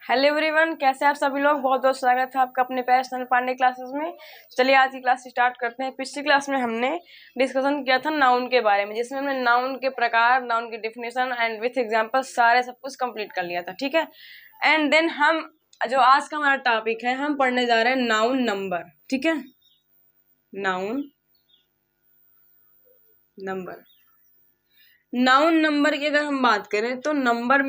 Hello everyone, कैसे हैं आप सभी लोग। बहुत बहुत स्वागत है आपका अपने प्यारे चैनल पांडे क्लासेस में। चलिए आज की क्लास स्टार्ट करते हैं। पिछली क्लास में हमने डिस्कशन किया था नाउन के बारे में, जिसमें हमने नाउन के प्रकार, नाउन की डेफिनेशन एंड विथ एग्जांपल सारे सब कुछ कंप्लीट कर लिया था। ठीक है, एंड देन हम जो आज का हमारा टॉपिक है, हम पढ़ने जा रहे हैं नाउन नंबर। ठीक है, नाउन नंबर। नाउन नंबर की अगर हम बात करें तो नंबर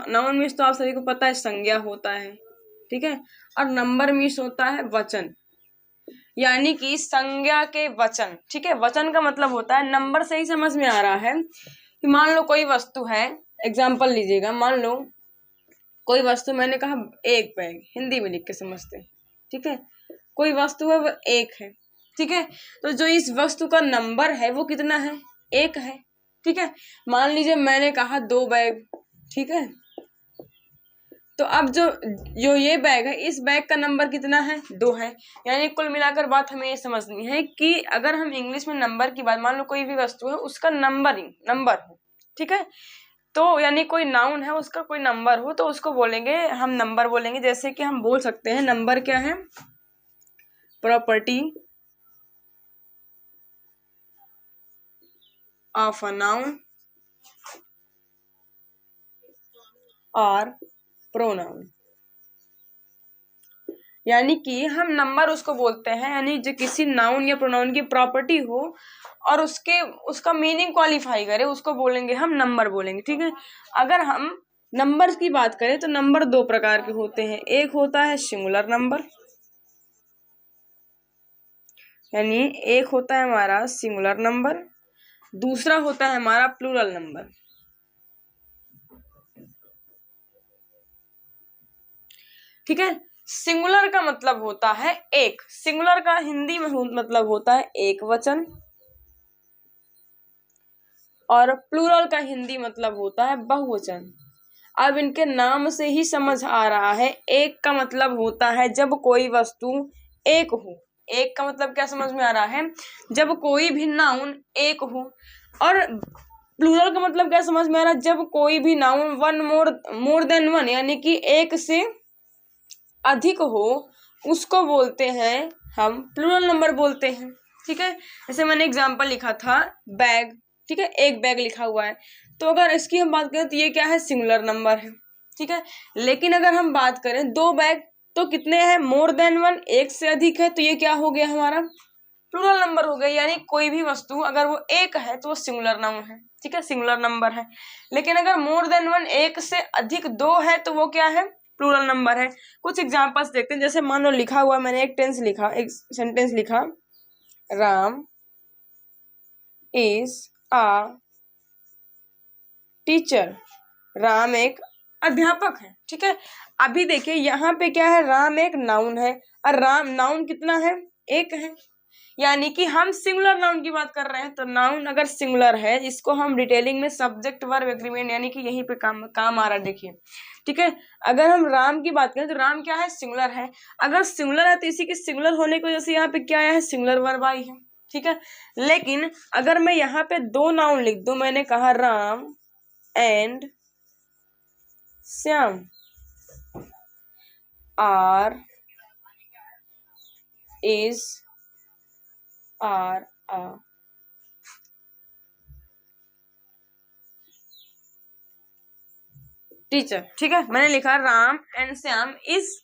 नाउन मीन्स तो आप सभी को पता है संज्ञा होता है। ठीक है, और नंबर मीन्स होता है वचन, यानी कि संज्ञा के वचन। ठीक है, वचन का मतलब होता है, नंबर से ही समझ में आ रहा है कि मान लो कोई वस्तु है, एग्जाम्पल लीजिएगा, मान लो कोई वस्तु, मैंने कहा एक बैग, हिंदी में लिख के समझते हैं। ठीक है, कोई वस्तु है वो एक है। ठीक है, तो जो इस वस्तु का नंबर है वो कितना है, एक है। ठीक है, मान लीजिए मैंने कहा 2 बैग। ठीक है, तो अब जो ये बैग है, इस बैग का नंबर कितना है, 2 है। यानी कुल मिलाकर बात हमें ये समझनी है कि अगर हम इंग्लिश में नंबर की बात, मान लो कोई भी वस्तु है उसका नंबर हो। ठीक है, तो यानी कोई नाउन है उसका कोई नंबर हो तो उसको बोलेंगे, हम नंबर बोलेंगे। जैसे कि हम बोल सकते हैं नंबर क्या है, प्रॉपर्टी ऑफ अ नाउन और प्रोनाउन। यानी कि हम नंबर उसको बोलते हैं, यानी जो किसी नाउन या प्रोनाउन की प्रॉपर्टी हो और उसका मीनिंग क्वालिफाई करे, उसको बोलेंगे हम नंबर बोलेंगे। ठीक है, अगर हम नंबर्स की बात करें तो नंबर 2 प्रकार के होते हैं। एक होता है सिंगुलर नंबर, यानी एक होता है हमारा सिंगुलर नंबर, दूसरा होता है हमारा प्लूरल नंबर। ठीक है, सिंगुलर का मतलब होता है एक, सिंगुलर का हिंदी में मतलब होता है एक वचन, और प्लूरल का हिंदी मतलब होता है बहुवचन। अब इनके नाम से ही समझ आ रहा है, एक का मतलब होता है जब कोई वस्तु एक हो। एक का मतलब क्या समझ में आ रहा है, जब कोई भी नाउन एक हो। और प्लूरल का मतलब क्या समझ में आ रहा है, जब कोई भी noun one more than one, यानी कि एक से अधिक हो, उसको बोलते हैं हम प्लूरल नंबर बोलते हैं। ठीक है, जैसे मैंने एग्जांपल लिखा था बैग। ठीक है, एक बैग लिखा हुआ है, तो अगर इसकी हम बात करें तो ये क्या है, सिंगुलर नंबर है। ठीक है, लेकिन अगर हम बात करें 2 बैग तो कितने हैं, मोर देन वन, एक से अधिक है, तो ये क्या हो गया, हमारा प्लूरल नंबर हो गया। यानी कोई भी वस्तु अगर वो एक है तो वो सिंगुलर नाउन है। ठीक है, सिंगुलर नंबर है। लेकिन अगर मोर देन वन, एक से अधिक 2 है, तो वो क्या है, प्लूरल नंबर है। कुछ एग्जांपल्स देखते हैं। जैसे मान लो लिखा हुआ, मैंने एक सेंटेंस लिखा, Ram is a teacher. Ram एक अध्यापक है। ठीक है, अभी देखिए यहाँ पे क्या है, राम एक नाउन है, और राम नाउन कितना है, एक है। यानी कि हम सिंगुलर नाउन की बात कर रहे हैं, तो नाउन अगर सिंगुलर है, इसको हम डिटेलिंग में सब्जेक्ट वर्ब एग्रीमेंट, यानी कि यहीं पे काम आ रहा है। देखिए, ठीक है, अगर हम राम की बात करें तो राम क्या है, सिंगुलर है। अगर सिंगुलर है तो इसी के सिंगुलर होने की वजह से यहाँ पे क्या आया है, सिंगुलर वर्ब आई है। ठीक है, लेकिन अगर मैं यहाँ पे 2 नाउन लिख दूं, मैंने कहा Ram and Shyam are is are a teacher. ठीक है, मैंने लिखा Ram and Shyam is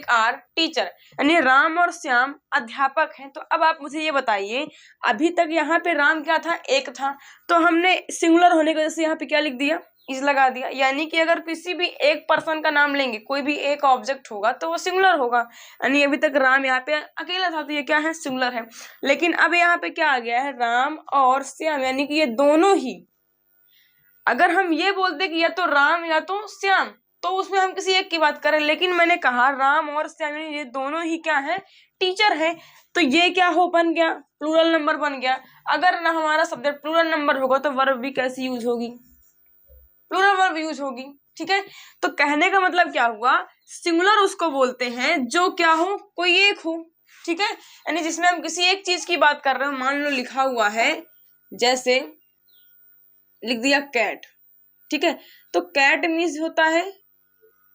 are teacher, यानी राम और श्याम अध्यापक हैं। तो अब आप मुझे ये बताइए, अभी तक यहाँ पे राम क्या था, एक था, तो हमने सिंगुलर होने की वजह से यहाँ पे क्या लिख दिया, इज लगा दिया। यानी कि अगर किसी भी एक पर्सन का नाम लेंगे, कोई भी एक ऑब्जेक्ट होगा तो वो सिंगुलर होगा। यानी अभी तक राम यहाँ पे अकेला था, तो ये क्या है, सिंगुलर है। लेकिन अब यहाँ पे क्या आ गया है, राम और श्याम, यानी कि ये दोनों ही। अगर हम ये बोलते कि या तो राम या तो श्याम, तो उसमें हम किसी एक की बात करें, लेकिन मैंने कहा राम और श्याम ये दोनों ही क्या है, टीचर है, तो ये क्या हो, बन गया, प्लूरल नंबर बन गया। अगर ना हमारा सब्जेक्ट प्लूरल नंबर होगा तो वर्ब भी कैसी यूज होगी, प्लूरल वर्ब यूज होगी। ठीक है, तो कहने का मतलब क्या हुआ, सिंगुलर उसको बोलते हैं जो क्या हो, कोई एक हो। ठीक है, यानी जिसमें हम किसी एक चीज की बात कर रहे हो। मान लो लिखा हुआ है, जैसे लिख दिया कैट। ठीक है, तो कैट मीन्स होता है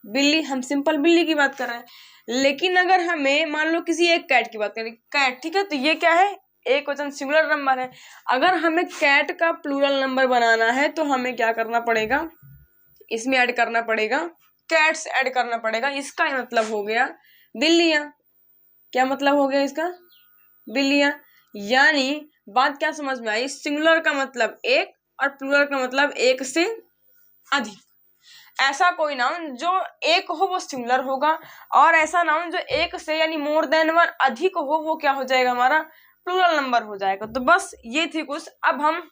बिल्ली, हम सिंपल बिल्ली की बात कर रहे हैं। लेकिन अगर हमें मान लो किसी एक कैट की बात करें, कैट, ठीक है, तो ये क्या है, एक वचन सिंगुलर नंबर है। अगर हमें कैट का प्लूरल नंबर बनाना है तो हमें क्या करना पड़ेगा, इसमें ऐड करना पड़ेगा, कैट्स ऐड करना पड़ेगा। इसका मतलब हो गया बिल्लियां। क्या मतलब हो गया इसका, बिल्लियां। यानी बात क्या समझ में आई, सिंगुलर का मतलब एक और प्लूरल का मतलब एक से अधिक। ऐसा कोई नाउन जो एक हो वो सिंगुलर होगा, और ऐसा नाउन जो एक से यानी मोर देन वन अधिक हो वो क्या हो जाएगा, हमारा प्लूरल नंबर हो जाएगा। तो बस ये थी कुछ। अब हम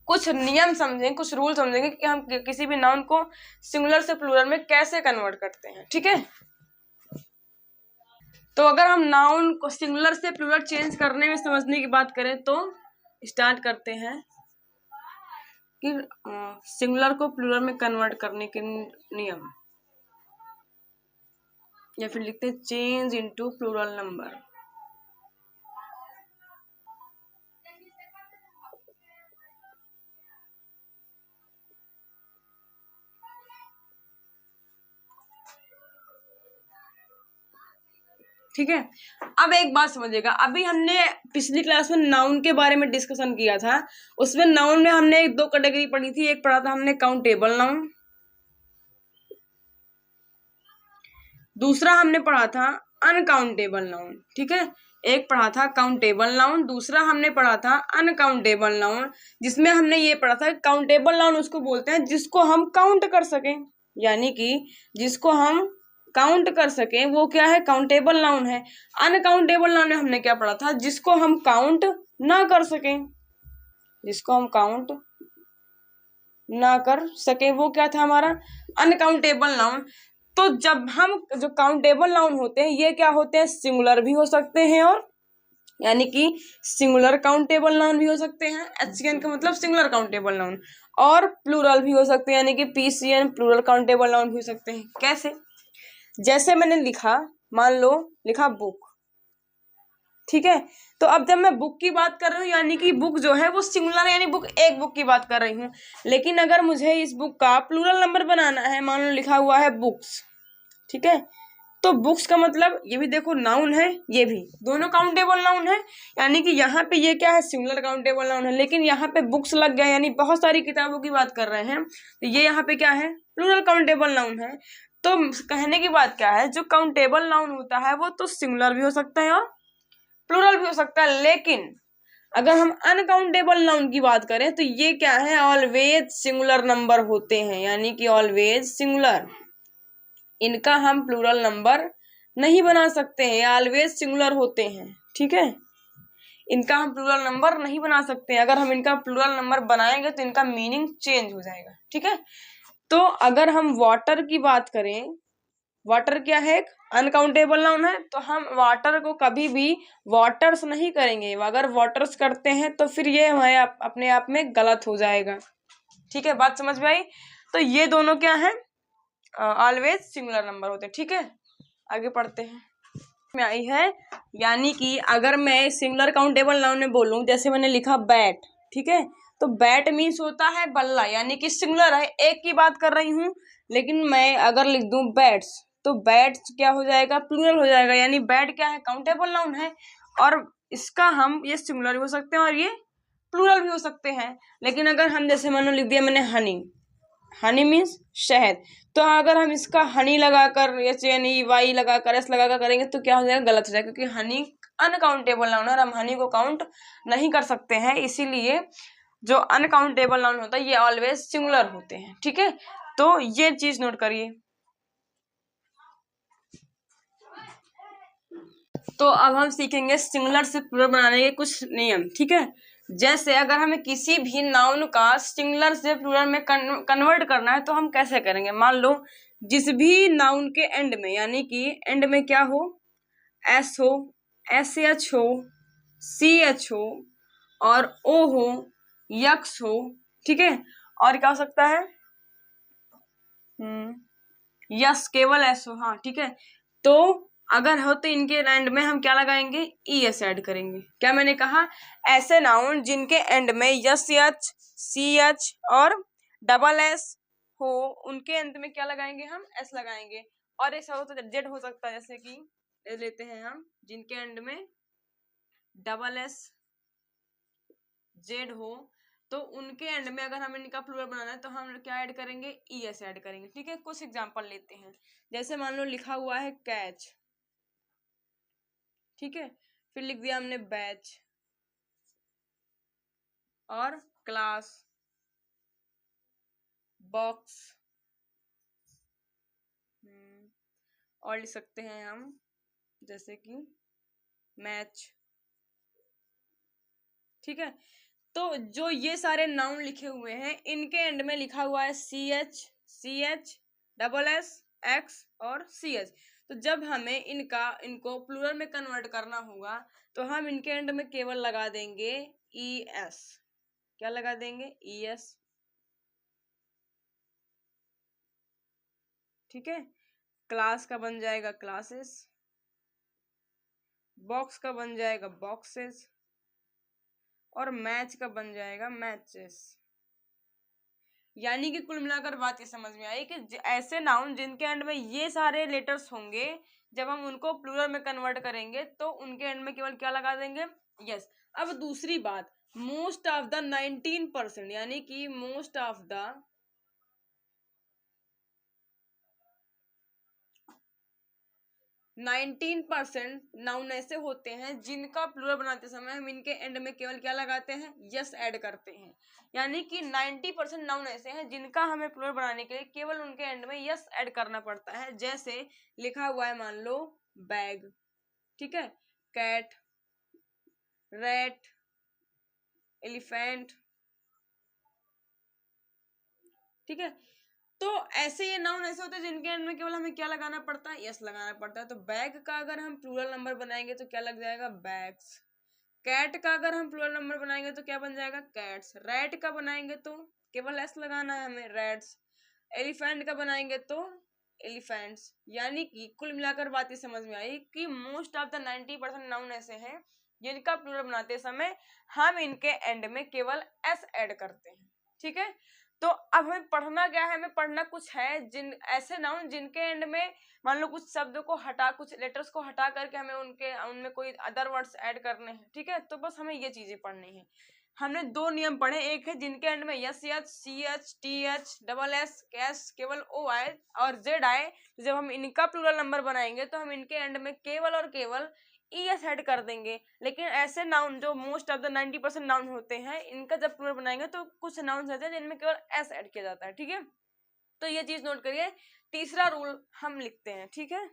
कुछ नियम समझेंगे, कुछ रूल समझेंगे कि हम किसी भी नाउन को सिंगुलर से प्लूरल में कैसे कन्वर्ट करते हैं, ठीक है। तो अगर हम नाउन को सिंगुलर से प्लूरल चेंज करने में समझने की बात करें तो स्टार्ट करते हैं कि सिंगुलर को प्लूरल में कन्वर्ट करने के नियम, या फिर लिखते हैं चेंज इनटू प्लूरल नंबर। ठीक है, अब एक बात समझिएगा, अभी हमने पिछली क्लास में नाउन के बारे में डिस्कशन किया था। उसमें नाउन में हमने दो कैटेगरी पढ़ी थी, एक पढ़ा था हमने काउंटेबल नाउन, दूसरा हमने पढ़ा था अनकाउंटेबल नाउन। ठीक है, एक पढ़ा था काउंटेबल नाउन, दूसरा हमने पढ़ा था अनकाउंटेबल नाउन, जिसमें हमने ये पढ़ा था काउंटेबल नाउन उसको बोलते हैं जिसको हम काउंट कर सकें, यानी कि जिसको हम काउंट कर सकें वो क्या है, काउंटेबल नाउन है। अनकाउंटेबल नाउन में हमने क्या पढ़ा था, जिसको हम काउंट ना कर सकें, जिसको हम काउंट ना कर सके वो क्या था हमारा अनकाउंटेबल नाउन। तो जब हम जो काउंटेबल नाउन होते हैं ये क्या होते हैं, सिंगुलर भी हो सकते हैं, और यानी कि सिंगुलर काउंटेबल नाउन भी हो सकते हैं, HCN का मतलब सिंगुलर काउंटेबल नाउन, और प्लूरल भी हो सकते हैं, यानी कि PCN प्लूरल काउंटेबल नाउन भी हो सकते हैं। कैसे, जैसे मैंने लिखा, मान लो लिखा बुक, ठीक है, तो अब जब मैं बुक की बात कर रही हूँ यानी कि बुक जो है वो सिंगुलर है, यानी बुक एक बुक की बात कर रही हूँ। लेकिन अगर मुझे इस बुक का प्लूरल नंबर बनाना है, मान लो लिखा हुआ है बुक्स, ठीक है, तो बुक्स का मतलब ये भी देखो नाउन है, ये भी दोनों काउंटेबल नाउन है, यानी कि यहाँ पे ये क्या है, सिंगुलर काउंटेबल नाउन है, लेकिन यहाँ पे बुक्स लग गया यानी बहुत सारी किताबों की बात कर रहे हैं, तो ये यहाँ पे क्या है, प्लूरल काउंटेबल नाउन है। तो कहने की बात क्या है, जो काउंटेबल नाउन होता है वो तो सिंगुलर भी हो सकता है और प्लूरल भी हो सकता है, लेकिन अगर हम अनकाउंटेबल नाउन की बात करें तो ये क्या है, ऑलवेज सिंगुलर नंबर होते हैं, यानी कि ऑलवेज सिंगुलर, इनका हम प्लूरल नंबर नहीं बना सकते हैं, ऑलवेज सिंगुलर होते हैं। ठीक है, इनका हम प्लूरल नंबर नहीं बना सकते हैं, अगर हम इनका प्लूरल नंबर बनाएंगे तो इनका मीनिंग चेंज हो जाएगा। ठीक है, तो अगर हम वाटर की बात करें, वाटर क्या है, एक अनकाउंटेबल नाउन है, तो हम वाटर को कभी भी वाटर्स नहीं करेंगे, अगर वाटर्स करते हैं तो फिर ये हमारे अपने आप में गलत हो जाएगा। ठीक है, बात समझ में आई। तो ये दोनों क्या है, ऑलवेज सिंगुलर नंबर होते हैं। ठीक है, आगे पढ़ते हैं, में आई है, यानी कि अगर मैं सिंगुलर काउंटेबल नाउन में बोलूं, जैसे मैंने लिखा बैट, ठीक है, तो बैट मीन्स होता है बल्ला, यानी कि सिंगुलर है, एक की बात कर रही हूँ, लेकिन मैं अगर लिख दूं बैट्स तो बैट्स क्या हो जाएगा, प्लूरल हो जाएगा, यानी बैट क्या है, काउंटेबल नाउन है, और इसका हम ये सिंगुलर भी हो सकते हैं और ये प्लूरल भी हो सकते हैं। लेकिन अगर हम जैसे मानो लिख दिया मैंने हनी, हनी मीन्स शहद, तो अगर हम इसका हनी लगाकर HNEY लगाकर S लगाकर करेंगे तो क्या हो जाएगा, गलत हो जाएगा, क्योंकि हनी अनकाउंटेबल नाउन है और हम हनी को काउंट नहीं कर सकते हैं, इसीलिए जो अनकाउंटेबल नाउन होता है ये ऑलवेज सिंगुलर होते हैं। ठीक है, तो ये चीज नोट करिए। तो अब हम सीखेंगे सिंगुलर से प्लूरल बनाने के कुछ नियम। ठीक है, जैसे अगर हमें किसी भी नाउन का सिंगुलर से प्लूरल में कन्वर्ट करना है तो हम कैसे करेंगे, मान लो जिस भी नाउन के एंड में, यानी कि एंड में क्या हो, S हो, SH हो, CH हो और O हो, यक्स हो, ठीक है, और क्या हो सकता है, यस, केवल S हो, हाँ ठीक है, तो अगर हो तो इनके एंड में हम क्या लगाएंगे, ES ऐड करेंगे। क्या मैंने कहा, ऐसे नाउन जिनके एंड में SH, CH और SS हो उनके अंत में क्या लगाएंगे, हम एस लगाएंगे। और ऐसा हो तो जेड हो सकता है, जैसे कि लेते हैं हम जिनके एंड में डबल एस जेड हो, तो उनके एंड में अगर हमें इनका प्लूरल बनाना है तो हम क्या ऐड करेंगे, ई एस ऐड करेंगे। ठीक है, कुछ एग्जांपल लेते हैं। जैसे मान लो लिखा हुआ है कैच, ठीक है, फिर लिख दिया हमने बैच और क्लास, बॉक्स, और लिख सकते हैं हम जैसे कि मैच। ठीक है, तो जो ये सारे नाउन लिखे हुए हैं इनके एंड में लिखा हुआ है C H double S X और सी एच। तो जब हमें इनको प्लूरल में कन्वर्ट करना होगा तो हम इनके एंड में केवल लगा देंगे ई एस। क्या लगा देंगे, ई एस। ठीक है, क्लास का बन जाएगा क्लासेस, बॉक्स का बन जाएगा बॉक्सेस और मैच का बन जाएगा मैचेस। यानी कि कुल मिलाकर बात ये समझ में आई कि ऐसे नाउन जिनके एंड में ये सारे लेटर्स होंगे, जब हम उनको प्लूरल में कन्वर्ट करेंगे तो उनके एंड में केवल क्या लगा देंगे, यस। अब दूसरी बात, मोस्ट ऑफ द 19%, यानी कि मोस्ट ऑफ द 19% नाउन ऐसे होते हैं जिनका प्लूरल बनाते समय हम इनके एंड में केवल क्या लगाते हैं, यस ऐड करते हैं। यानी कि 90% नाउन ऐसे हैं जिनका हमें प्लूरल बनाने के लिए केवल उनके एंड में यस ऐड करना पड़ता है। जैसे लिखा हुआ है मान लो बैग, ठीक है, कैट, रैट, एलिफेंट। ठीक है, तो ऐसे ये नाउन ऐसे होते हैं जिनके एंड में केवल हमें क्या लगाना पड़ता है, यस लगाना पड़ता है। तो बैग का अगर हम प्लूरल नंबर बनाएंगे तो क्या लग जाएगा, बैग्स। कैट का अगर हम प्लूरल नंबर बनाएंगे तो क्या बन जाएगा, कैट्स। रैट का बनाएंगे तो केवल एस लगाना है हमें, रैट्स। एलिफेंट का बनाएंगे तो एलिफेंट्स। यानी कि कुल मिलाकर बात ये समझ में आई कि मोस्ट ऑफ द 90% नाउन ऐसे हैं जिनका प्लूरल बनाते समय हम इनके एंड में केवल एस ऐड करते हैं। ठीक है, तो अब हमें पढ़ना क्या है, हमें पढ़ना कुछ है जिन ऐसे नाउन जिनके एंड में मान लो कुछ शब्दों को हटा, कुछ लेटर्स को हटा करके हमें उनमें कोई अदर वर्ड्स ऐड करने हैं। ठीक है, तो बस हमें ये चीजें पढ़नी है। हमने दो नियम पढ़े, एक है जिनके एंड में S H C H T H double S cash केवल ओ आए और जेड आए, तो जब हम इनका प्लूरल नंबर बनाएंगे तो हम इनके एंड में केवल और केवल ई एस ऐड कर देंगे। लेकिन ऐसे नाउन जो मोस्ट ऑफ द 90% नाउन होते हैं इनका जब प्लूरल बनाएंगे तो कुछ नाउन होते हैं जिनमें केवल एस ऐड किया जाता है। ठीक है, तो ये चीज नोट करिए। तीसरा रूल हम लिखते हैं। ठीक है,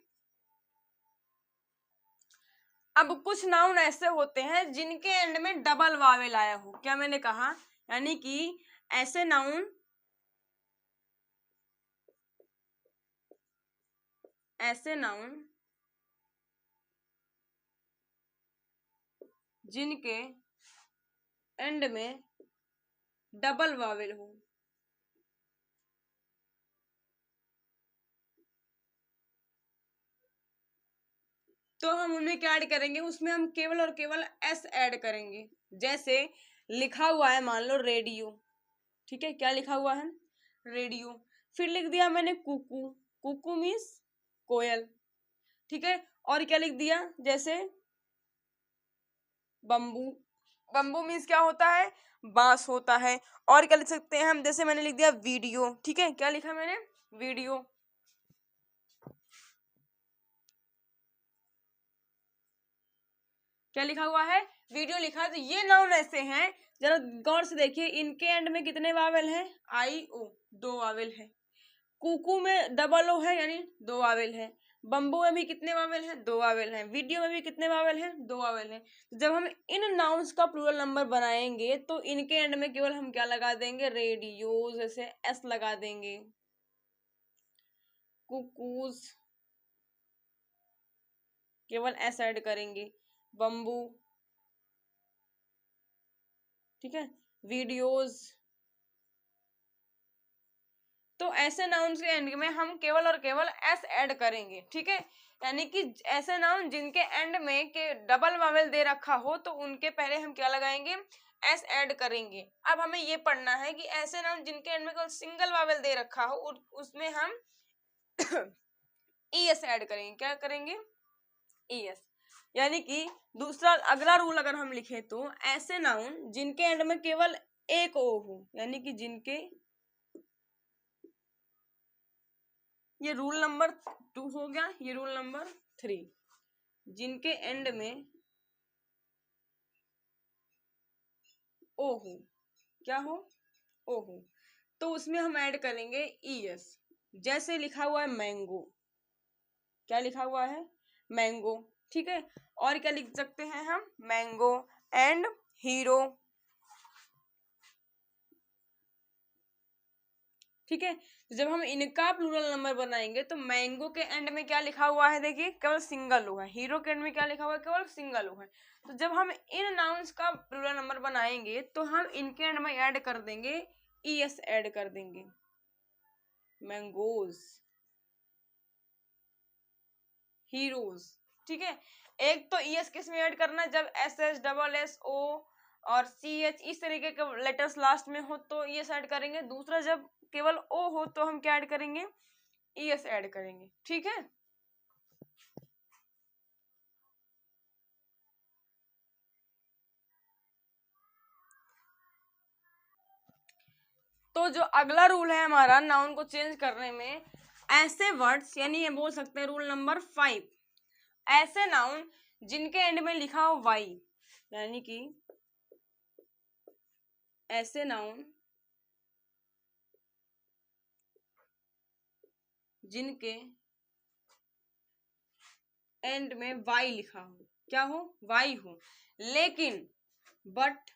अब कुछ नाउन ऐसे होते हैं जिनके एंड में डबल वावेल आया हो। क्या मैंने कहा, यानी कि ऐसे नाउन जिनके एंड में डबल वावेल हो, तो हम उनमें क्या ऐड करेंगे, उसमें हम केवल और केवल एस ऐड करेंगे। जैसे लिखा हुआ है मान लो रेडियो। ठीक है, क्या लिखा हुआ है, रेडियो। फिर लिख दिया मैंने कुकू, कुकू मीन्स कोयल। ठीक है, और क्या लिख दिया, जैसे बम्बू, बम्बू मीन्स क्या होता है, बांस होता है। और क्या लिख सकते हैं हम, जैसे मैंने लिख दिया वीडियो। ठीक है, क्या लिखा मैंने, वीडियो। क्या लिखा हुआ है, वीडियो लिखा है। तो ये नाउन ऐसे हैं, जरा गौर से देखिए, इनके एंड में कितने वावेल हैं, आई ओ, दो वावेल है। कुकू में डबल ओ है यानी दो वावेल है। बम्बू में भी कितने वावेल हैं, दो वावेल हैं। वीडियो में भी कितने वावेल हैं, दो वावेल हैं। जब हम इन नाउन्स का प्लूरल नंबर बनाएंगे तो इनके एंड में केवल हम क्या लगा देंगे, रेडियो, जैसे एस लगा देंगे। कुकूज केवल एस ऐड करेंगे। बम्बू, ठीक है, वीडियोज। तो ऐसे नाउन्स के एंड में हम केवल और केवल एस ऐड करेंगे। ठीक है, यानी कि ऐसे नाउन जिनके एंड में के डबल वावेल दे रखा हो तो उनके पहले हम क्या लगाएंगे, एस ऐड करेंगे। अब हमें ये पढ़ना है कि ऐसे नाउन जिनके एंड में केवल सिंगल वावेल दे रखा हो उसमें हम ईएस ऐड करेंगे। क्या करेंगे? ईएस। यानी कि दूसरा अगला रूल अगर हम लिखे तो ऐसे नाउन जिनके एंड में केवल एक ओ हो, यानी कि जिनके, ये रूल नंबर 2 हो गया, ये रूल नंबर 3, जिनके एंड में ओ हो, क्या हो? ओ हो, तो उसमें हम ऐड करेंगे ईएस। जैसे लिखा हुआ है मैंगो, क्या लिखा हुआ है? मैंगो। ठीक है, और क्या लिख सकते हैं हम? Mango and hero. ठीक है, तो जब हम इनका प्लूरल नंबर बनाएंगे तो मैंगो के एंड में क्या लिखा हुआ है? देखिए केवल सिंगल ओ है। हीरो के एंड में क्या लिखा हुआ है? केवल सिंगल ओ है। तो जब हम इन नाउन्स का प्लूरल नंबर बनाएंगे तो हम इनके एंड में ऐड कर देंगे ईएस, ऐड कर देंगे। Mangoes, heroes. ठीक है, एक तो ईएस किस में ऐड करना है? जब S S double S O और सी एच इस तरीके के लेटर्स लास्ट में हो तो ईएस ऐड करेंगे। दूसरा जब केवल ओ हो तो हम क्या ऐड करेंगे? ईएस ऐड करेंगे। ठीक है, तो जो अगला रूल है हमारा नाउन को चेंज करने में, ऐसे वर्ड्स, यानी ये बोल सकते हैं रूल नंबर 5, ऐसे नाउन जिनके एंड में लिखा हो वाई, यानी कि ऐसे नाउन जिनके एंड में वाई लिखा हो, क्या हो? वाई हो, लेकिन बट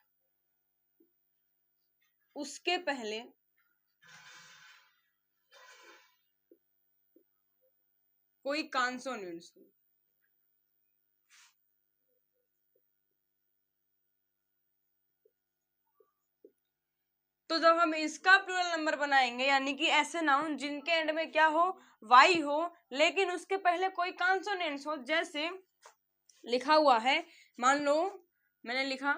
उसके पहले कोई कॉन्सोनेंट्स हो। तो जब हम इसका प्लूरल नंबर बनाएंगे, यानी कि ऐसे नाउन जिनके एंड में क्या हो? वाई हो, लेकिन उसके पहले कोई कॉन्सोनेंट्स हो। जैसे लिखा हुआ है, मान लो मैंने लिखा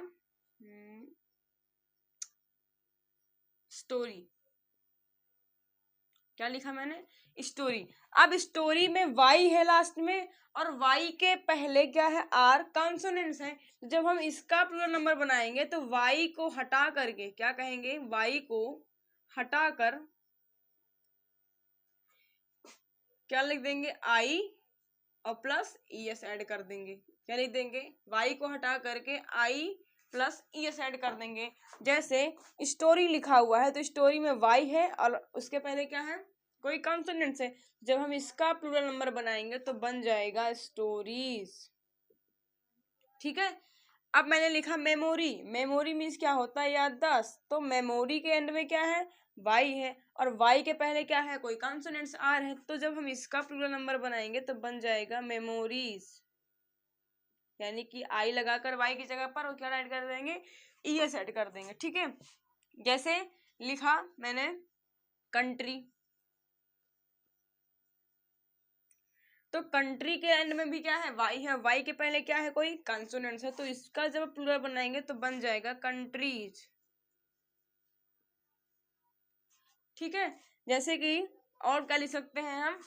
स्टोरी, क्या लिखा मैंने? स्टोरी। अब स्टोरी में वाई है लास्ट में, और वाई के पहले क्या है? आर, कॉन्सोनेंट्स है। जब हम इसका प्लूरल नंबर बनाएंगे तो वाई को हटा करके क्या कहेंगे? वाई को हटाकर क्या लिख देंगे? आई और प्लस ईएस ऐड कर देंगे। क्या लिख देंगे? वाई को हटा करके आई प्लस ईएस ऐड कर देंगे। जैसे स्टोरी लिखा हुआ है तो स्टोरी में वाई है और उसके पहले क्या है? कोई कॉन्सोनेंट्स है। जब हम इसका प्लूरल नंबर बनाएंगे तो बन जाएगा स्टोरीज। ठीक है, अब मैंने लिखा मेमोरी। मेमोरी मीन्स क्या होता है? याददाश्त। तो मेमोरी के एंड में क्या है? वाई है, और वाई के पहले क्या है? कोई कॉन्सोनेंट्स आर है। तो जब हम इसका प्लूरल नंबर बनाएंगे तो बन जाएगा मेमोरीज, यानी कि आई लगाकर वाई की जगह पर क्या ऐड कर देंगे? ईएस ऐड कर देंगे। ठीक है, जैसे लिखा मैंने कंट्री, तो कंट्री के एंड में भी क्या है? वाई है, वाई के पहले क्या है? कोई कॉन्सोनेंट्स है। तो इसका जब प्लूरल बनाएंगे तो बन जाएगा कंट्रीज। ठीक है, जैसे कि और क्या लिख सकते हैं हम?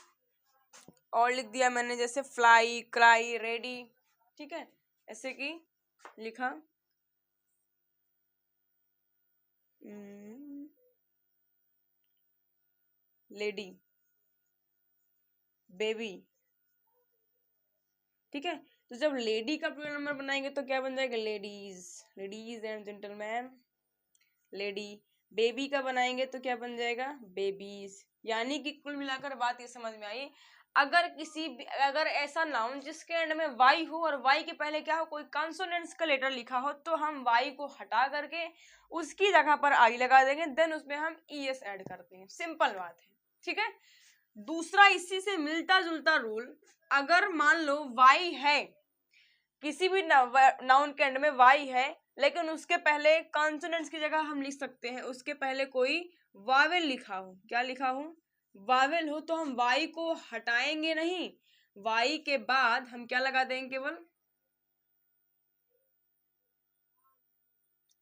और लिख दिया मैंने जैसे फ्लाई, क्राई, रेडी। ठीक है, ऐसे कि लिखा लेडी, बेबी। ठीक है, तो जब लेडी का प्लूरल नंबर बनाएंगे तो क्या बन जाएगा? Ladies, ladies and gentleman, lady. Baby का बनाएंगे तो क्या बन जाएगा? बेबीज। यानी कि कुल मिलाकर बात ये समझ में आई, अगर ऐसा नाउन जिसके एंड में वाई हो और वाई के पहले क्या हो? कोई कॉन्सोनेंट्स का लेटर लिखा हो तो हम वाई को हटा करके उसकी जगह पर आई लगा देंगे, देन उसमें हम ईएस ऐड कर देंगे। सिंपल बात है। ठीक है, दूसरा इसी से मिलता जुलता रूल, अगर मान लो वाई है, किसी भी नाउन के एंड में वाई है, लेकिन उसके पहले कॉन्सोनेंट्स की जगह हम लिख सकते हैं उसके पहले कोई वावेल लिखा हो। क्या लिखा हो? वावेल हो, तो हम वाई को हटाएंगे नहीं, वाई के बाद हम क्या लगा देंगे? केवल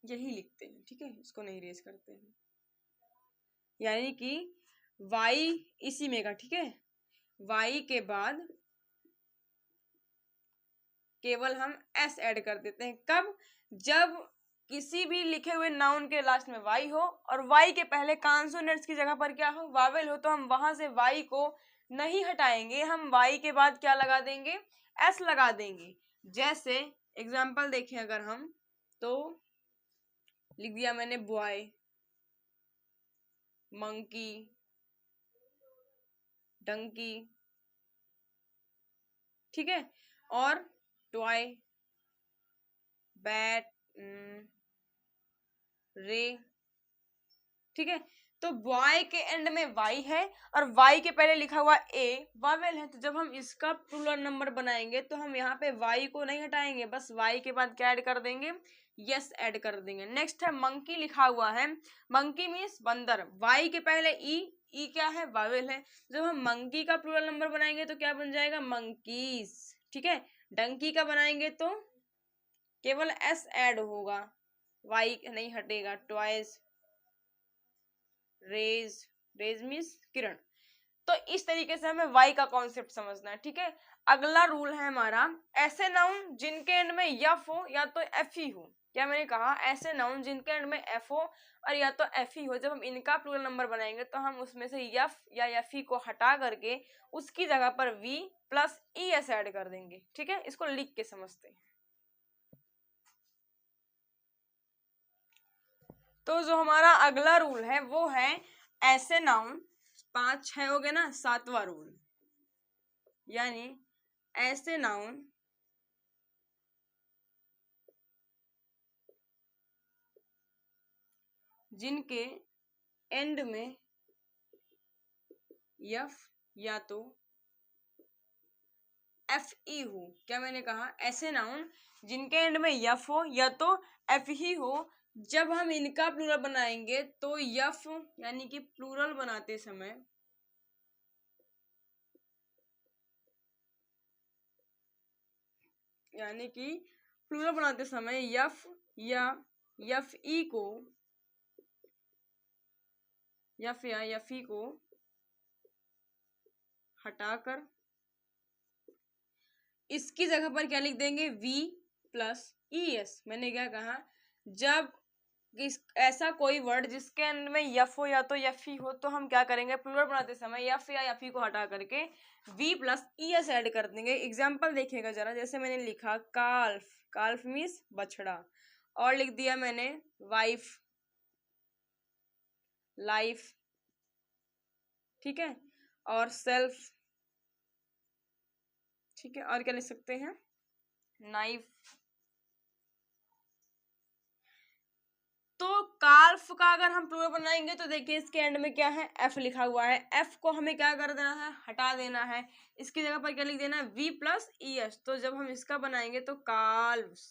यही लिखते हैं, ठीक है, इसको नहीं रेज करते हैं। यानी कि y इसी में का, ठीक है, y के बाद केवल हम s ऐड कर देते हैं। कब? जब किसी भी लिखे हुए नाउन के लास्ट में y हो और y के पहले कॉन्सोनेंट्स की जगह पर क्या हो, वावेल हो, तो हम वहां से y को नहीं हटाएंगे, हम y के बाद क्या लगा देंगे, s लगा देंगे। जैसे एग्जाम्पल देखें अगर हम, तो लिख दिया मैंने बॉय, मंकी, डंकी, ठीक है, और टॉय, बैट, रे, ठीक है। तो बॉय के एंड में y है और y के पहले लिखा हुआ a वावेल है, तो जब हम इसका प्लूरल नंबर बनाएंगे तो हम यहाँ पे y को नहीं हटाएंगे, बस y के बाद क्या ऐड कर देंगे, यस ऐड कर देंगे। नेक्स्ट है मंकी लिखा हुआ है, मंकी मीन्स बंदर, y के पहले ई क्या है, वावेल है, जब हम मंकी का प्लूरल नंबर बनाएंगे तो क्या बन जाएगा, मंकीज, ठीक है। डंकी का बनाएंगे तो केवल s ऐड होगा, y नहीं हटेगा, टॉयज, रेज, रेज मीन्स किरण। तो इस तरीके से हमें y का कॉन्सेप्ट समझना है, ठीक है। अगला रूल है हमारा, ऐसे नाउन जिनके एंड में यफ हो या तो एफ ही हो, क्या मैंने कहा, ऐसे नाउन जिनके एंड में एफ हो और या तो एफ ही हो, जब हम इनका प्लूरल नंबर बनाएंगे तो हम उसमें से यफ या एफ ही को हटा करके उसकी जगह पर V plus E S add कर देंगे, ठीक है। इसको लिख के समझते हैं। तो जो हमारा अगला रूल है वो है ऐसे नाउन, 5 6 हो गए ना, 7वां रूल, यानी ऐसे नाउन जिनके एंड में यफ या तो एफ ई हो, क्या मैंने कहा, ऐसे नाउन जिनके एंड में यफ हो या तो एफ ही हो, जब हम इनका प्लूरल बनाएंगे तो यफ यानी कि प्लूरल बनाते समय यफ या यफ ई को, यफ या यफ ई को हटाकर इसकी जगह पर क्या लिख देंगे, v प्लस ई एस। मैंने क्या कहा, जब ऐसा कोई वर्ड जिसके एंड में यफ हो या तो यफ ही हो, तो हम क्या करेंगे, प्लूरल बनाते समय यफ या यफ ही को हटा करके v plus E S add कर देंगे। एग्जाम्पल देखिएगा जरा, जैसे मैंने लिखा काल्फ, काल्फ मीन्स बछड़ा, और लिख दिया मैंने वाइफ, लाइफ, ठीक है, और सेल्फ, ठीक है, और क्या लिख सकते हैं, नाइफ। तो काल्फ का अगर हम प्लूरल बनाएंगे तो देखिए इसके एंड में क्या है, एफ लिखा हुआ है, एफ को हमें क्या कर देना है, हटा देना है, इसकी जगह पर क्या लिख देना है, वी प्लस ई एस। तो जब हम इसका बनाएंगे तो काल्व्स,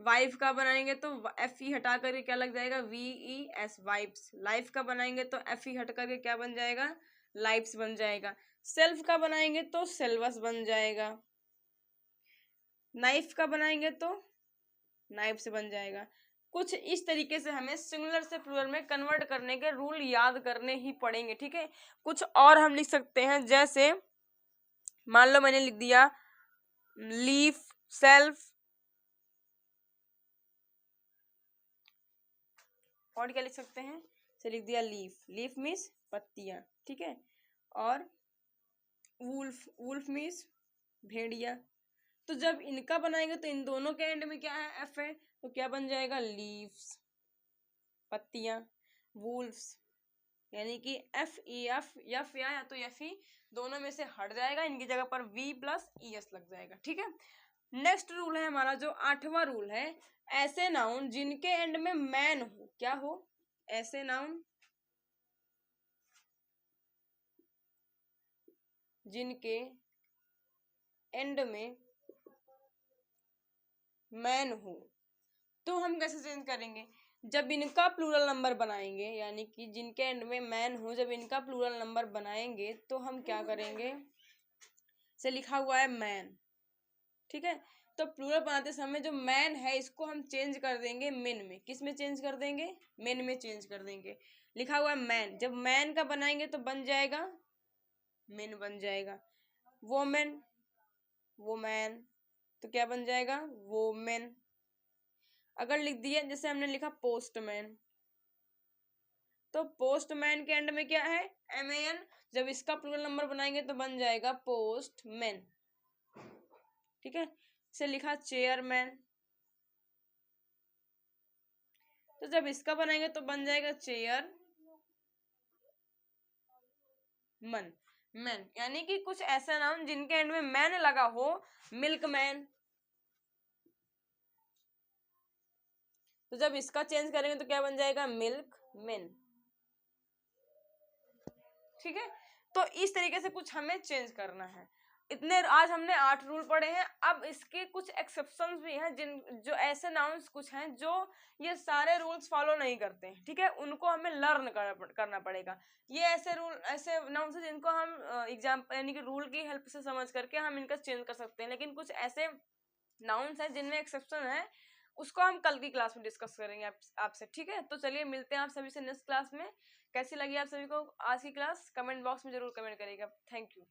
वाइफ का बनाएंगे तो एफ ई हटा करके क्या लग जाएगा, V E S, wives. Life का बनाएंगे तो एफ ई हट करके क्या बन जाएगा, लाइफ्स बन जाएगा। सेल्फ का बनाएंगे तो सेल्वस बन जाएगा। नाइफ का बनाएंगे तो नाइफ से बन जाएगा। कुछ इस तरीके से हमें सिंगुलर से प्लूरल में कन्वर्ट करने के रूल याद करने ही पड़ेंगे, ठीक है। कुछ और हम लिख सकते हैं, जैसे मान लो मैंने लिख दिया लीफ, सेल्फ, और क्या लिख सकते हैं, से लिख दिया लीफ, लीफ मीन्स पत्तियां, ठीक है, और वुल्फ, वुल्फ मीन्स भेड़िया। तो जब इनका बनाएंगे तो इन दोनों के एंड में क्या है, एफ है, तो क्या बन जाएगा, लीव्स, पत्तियां, वुल्फ्स, यानी कि एफ ई एफ, एफ या तो एफ ई दोनों में से हट जाएगा, इनकी जगह पर वी प्लस ई एस लग जाएगा, ठीक है। नेक्स्ट रूल है हमारा जो 8वां रूल है, ऐसे नाउन जिनके एंड में मैन हो, क्या हो, ऐसे नाउन जिनके एंड में मैन हो, तो हम कैसे चेंज करेंगे, जब इनका प्लूरल नंबर बनाएंगे, यानी कि जिनके एंड में मैन हो, जब इनका प्लूरल नंबर बनाएंगे तो हम क्या करेंगे, से लिखा हुआ है मैन, ठीक है, तो प्लूरल बनाते समय जो मैन है इसको हम चेंज कर देंगे मेन में। किस में चेंज कर देंगे? मेन में चेंज कर देंगे। लिखा हुआ है मैन, जब मैन का बनाएंगे तो बन जाएगा मेन बन जाएगा। वोमेन, वोमैन, तो क्या बन जाएगा? वोमेन। अगर लिख दिया जैसे हमने लिखा पोस्टमैन, तो पोस्टमैन के एंड में क्या है? MAN। जब इसका प्लूरल नंबर बनाएंगे तो बन जाएगा पोस्टमैन। ठीक है, इसे लिखा चेयरमैन, तो जब इसका बनाएंगे तो बन जाएगा चेयर मन। मैन यानी कि कुछ ऐसा नाम जिनके एंड में मैन लगा हो, मिल्कमैन। तो जब इसका चेंज करेंगे तो क्या बन जाएगा? Milk man. ठीक है, तो इस तरीके से कुछ हमें चेंज करना है। इतने आज हमने 8 रूल पढ़े हैं। अब इसके कुछ एक्सेप्शंस भी हैं, जो ऐसे नाउन्स कुछ हैं जो ये सारे रूल्स फॉलो नहीं करते हैं। ठीक है, उनको हमें लर्न करना पड़ेगा। ये ऐसे नाउन्स हैं जिनको हम एग्जाम्पल यानी कि रूल की हेल्प से समझ करके हम इनका चेंज कर सकते हैं। लेकिन कुछ ऐसे नाउन्स हैं जिनमें एक्सेप्शन है, उसको हम कल की क्लास में डिस्कस करेंगे आपसे। ठीक है, तो चलिए मिलते हैं आप सभी से नेक्स्ट क्लास में। कैसी लगी आप सभी को आज की क्लास? कमेंट बॉक्स में जरूर कमेंट करिएगा। Thank you.